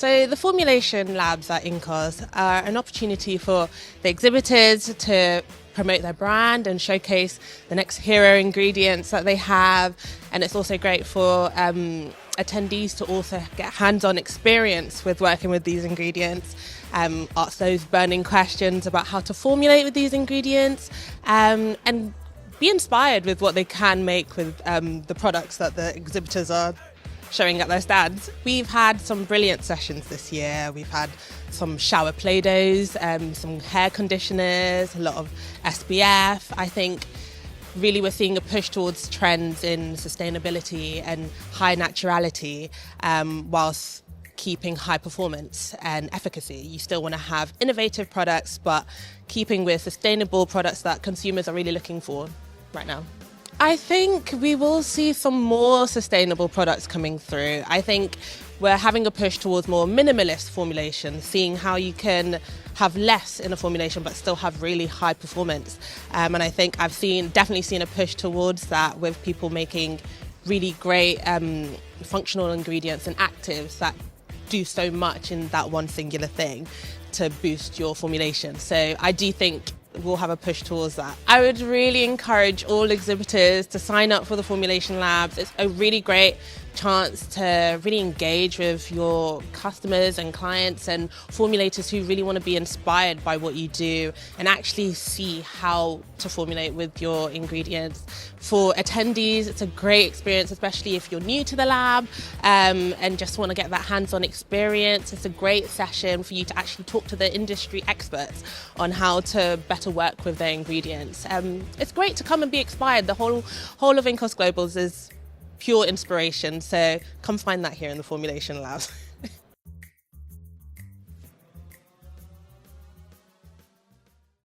So the Formulation Labs at INCOS are an opportunity for the exhibitors to promote their brand and showcase the next hero ingredients that they have. And it's also great for attendees to also get hands-on experience with working with these ingredients, ask those burning questions about how to formulate with these ingredients, and be inspired with what they can make with the products that the exhibitors are showing at their stands. We've had some brilliant sessions this year. We've had some shower Play-Dohs, some hair conditioners, a lot of SPF. I think really we're seeing a push towards trends in sustainability and high naturality, whilst keeping high performance and efficacy. You still want to have innovative products, but keeping with sustainable products that consumers are really looking for right now. I think we will see some more sustainable products coming through. I think we're having a push towards more minimalist formulations, seeing how you can have less in a formulation but still have really high performance. And I think I've definitely seen a push towards that with people making really great functional ingredients and actives that do so much in that one singular thing to boost your formulation. So I do think we'll have a push towards that. I would really encourage all exhibitors to sign up for the Formulation Labs. It's a really great chance to really engage with your customers and clients and formulators who really want to be inspired by what you do and actually see how to formulate with your ingredients. For attendees, it's a great experience, especially if you're new to the lab and just want to get that hands-on experience. It's a great session for you to actually talk to the industry experts on how to better work with their ingredients. It's great to come and be inspired. The whole of INCOS Globals is pure inspiration, so come find that here in the Formulation Labs.